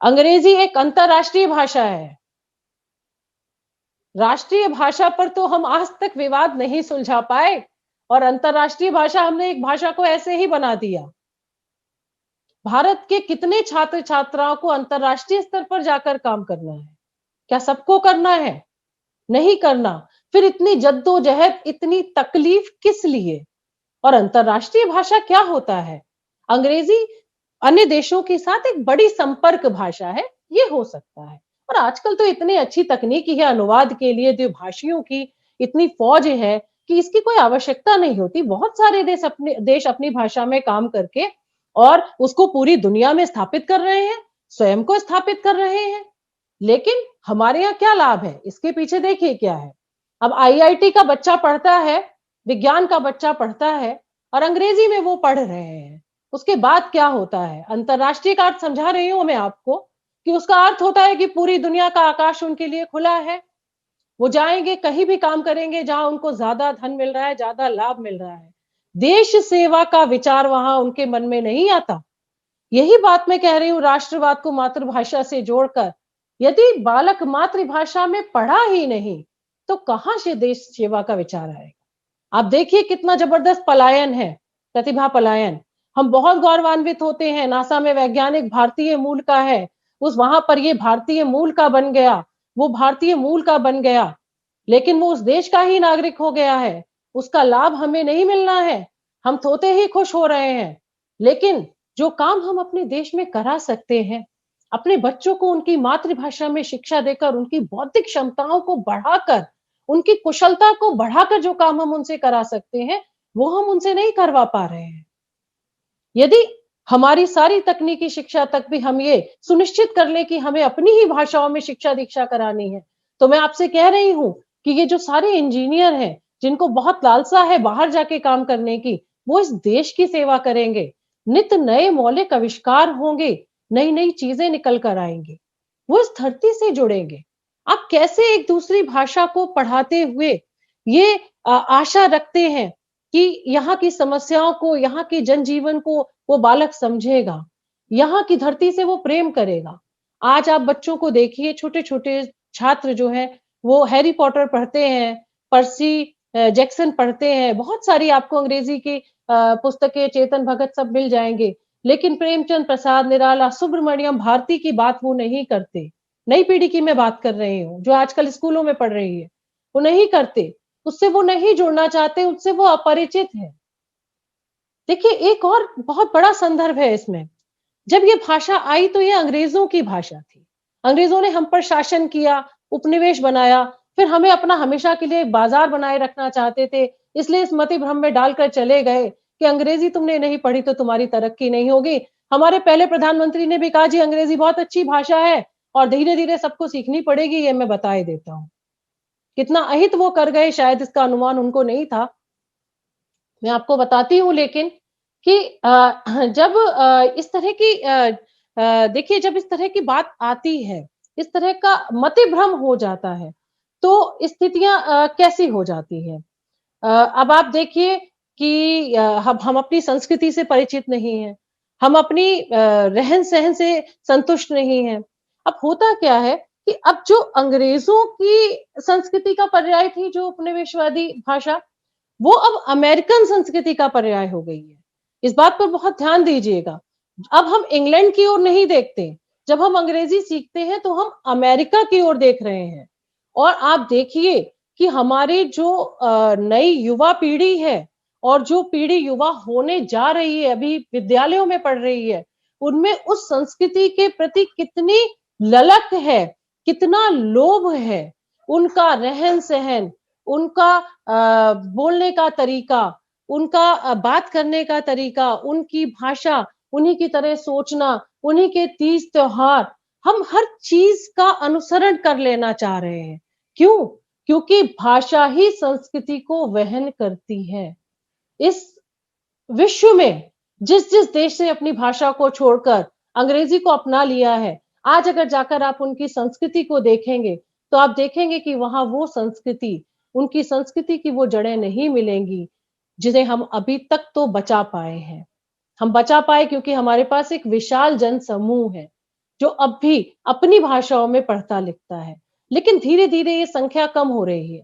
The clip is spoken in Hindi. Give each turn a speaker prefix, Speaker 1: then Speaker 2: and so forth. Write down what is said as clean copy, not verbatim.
Speaker 1: अंग्रेजी एक अंतरराष्ट्रीय भाषा है। राष्ट्रीय भाषा पर तो हम आज तक विवाद नहीं सुलझा पाए और अंतरराष्ट्रीय भाषा हमने एक भाषा को ऐसे ही बना दिया। भारत के कितने छात्र छात्राओं को अंतरराष्ट्रीय स्तर पर जाकर काम करना है? क्या सबको करना है? नहीं करना। फिर इतनी जद्दोजहद, इतनी तकलीफ किस लिए? और अंतरराष्ट्रीय भाषा क्या होता है? अंग्रेजी अन्य देशों के साथ एक बड़ी संपर्क भाषा है, ये हो सकता है। और आजकल तो इतनी अच्छी तकनीकी है अनुवाद के लिए, द्विभाषियों की इतनी फौज है कि इसकी कोई आवश्यकता नहीं होती। बहुत सारे देश अपनी भाषा में काम करके और उसको पूरी दुनिया में स्थापित कर रहे हैं, स्वयं को स्थापित कर रहे हैं। लेकिन हमारे यहाँ क्या लाभ है? इसके पीछे देखिए क्या है। अब आईआईटी का बच्चा पढ़ता है, विज्ञान का बच्चा पढ़ता है और अंग्रेजी में वो पढ़ रहे हैं। उसके बाद क्या होता है? अंतरराष्ट्रीय का अर्थ समझा रही हूं मैं आपको कि उसका अर्थ होता है कि पूरी दुनिया का आकाश उनके लिए खुला है। वो जाएंगे, कहीं भी काम करेंगे जहां उनको ज्यादा धन मिल रहा है, ज्यादा लाभ मिल रहा है। देश सेवा का विचार वहां उनके मन में नहीं आता। यही बात मैं कह रही हूं, राष्ट्रवाद को मातृभाषा से जोड़कर। यदि बालक मातृभाषा में पढ़ा ही नहीं तो कहां से देश सेवा का विचार आएगा? आप देखिए कितना जबरदस्त पलायन है, प्रतिभा पलायन। हम बहुत गौरवान्वित होते हैं, नासा में वैज्ञानिक भारतीय मूल का है, उस वहां पर ये भारतीय मूल का बन गया, वो भारतीय मूल का बन गया, लेकिन वो उस देश का ही नागरिक हो गया है। उसका लाभ हमें नहीं मिलना है, हम थोते ही खुश हो रहे हैं। लेकिन जो काम हम अपने देश में करा सकते हैं, अपने बच्चों को उनकी मातृभाषा में शिक्षा देकर, उनकी बौद्धिक क्षमताओं को बढ़ाकर, उनकी कुशलता को बढ़ाकर जो काम हम उनसे करा सकते हैं, वो हम उनसे नहीं करवा पा रहे हैं। यदि हमारी सारी तकनीकी शिक्षा तक भी हम ये सुनिश्चित कर लें कि हमें अपनी ही भाषाओं में शिक्षा दीक्षा करानी है, तो मैं आपसे कह रही हूं कि ये जो सारे इंजीनियर हैं, जिनको बहुत लालसा है बाहर जाके काम करने की, वो इस देश की सेवा करेंगे। नित नए मौलिक आविष्कार होंगे, नई नई चीजें निकल कर आएंगी, वो इस धरती से जुड़ेंगे। आप कैसे एक दूसरी भाषा को पढ़ाते हुए ये आशा रखते हैं कि यहाँ की समस्याओं को, यहाँ के जनजीवन को वो बालक समझेगा, यहाँ की धरती से वो प्रेम करेगा? आज आप बच्चों को देखिए, छोटे छोटे छात्र जो हैं वो हैरी पॉटर पढ़ते हैं, पर्सी जैक्सन पढ़ते हैं, बहुत सारी आपको अंग्रेजी की पुस्तकें, चेतन भगत सब मिल जाएंगे। लेकिन प्रेमचंद प्रसाद, निराला, सुब्रमण्यम भारती की बात वो नहीं करते। नई पीढ़ी की मैं बात कर रही हूँ, जो आजकल स्कूलों में पढ़ रही है, वो नहीं करते। उससे वो नहीं जुड़ना चाहते, उससे वो अपरिचित है। देखिए एक और बहुत बड़ा संदर्भ है इसमें। जब ये भाषा आई तो ये अंग्रेजों की भाषा थी। अंग्रेजों ने हम पर शासन किया, उपनिवेश बनाया, फिर हमें अपना हमेशा के लिए एक बाजार बनाए रखना चाहते थे। इसलिए इस मति भ्रम में डालकर चले गए कि अंग्रेजी तुमने नहीं पढ़ी तो तुम्हारी तरक्की नहीं होगी। हमारे पहले प्रधानमंत्री ने भी कहा जी अंग्रेजी बहुत अच्छी भाषा है और धीरे-धीरे सबको सीखनी पड़ेगी, ये मैं बता ही देता हूँ। कितना अहित वो कर गए, शायद इसका अनुमान उनको नहीं था। मैं आपको बताती हूँ लेकिन कि जब इस तरह की देखिए जब इस तरह की बात आती है, इस तरह का मतिभ्रम हो जाता है, तो स्थितियाँ कैसी हो जाती हैं? अब आप देखिए कि हम अपनी संस्कृति से परिचित नहीं हैं, हम अपनी रहन-सहन से संतुष्ट नहीं हैं। अब होता क्या है कि अब जो अंग्रेज़ों की संस्कृति का पर्याय थी जो उपनिवेशवादी भाषा, वो अब अमेरिकन संस्कृति का पर्याय हो गई है। इस बात पर बहुत ध्यान दीजिएगा। अब हम इंग्लैंड की ओर नहीं देखते। जब हम अंग्रेजी सीखते हैं तो हम अमेरिका की ओर देख रहे हैं। और आप देखिए कि हमारी जो नई युवा पीढ़ी है और जो पीढ़ी युवा होने जा रही है, अभी विद्यालयों में पढ़ रही है, उनमें उस संस्कृति के प्रति कितनी ललक है, कितना लोभ है, उनका रहन-सहन, उनका बोलने का तरीका, उनका बात करने का तरीका, उनकी भाषा, उन्हीं की तरह सोचना, उन्हीं के तीज त्योहार, हम हर चीज का अनुसरण कर लेना चाह रहे हैं। क्यों? क्योंकि भाषा ही संस्कृति को वहन करती है। इस विश्व में जिस-जिस देश ने अपनी भाषा को छोड़कर अंग्रेजी को अपना लिया है, आज अगर जाकर आप उनकी संस्कृति को देखेंगे, तो आप देखेंगे कि वहाँ वो संस्कृति, उनकी संस्कृति की वो जड़ें नहीं मिलेंगी, जिन्हें हम अभी तक तो बचा पाए हैं। हम बचा पाए क्योंकि हमारे पास एक विशाल जनसमूह है, जो अब भी अपनी भाषाओं में पढ़ता लिखता है। लेकिन धीरे-धीरे ये संख्या कम हो रही है।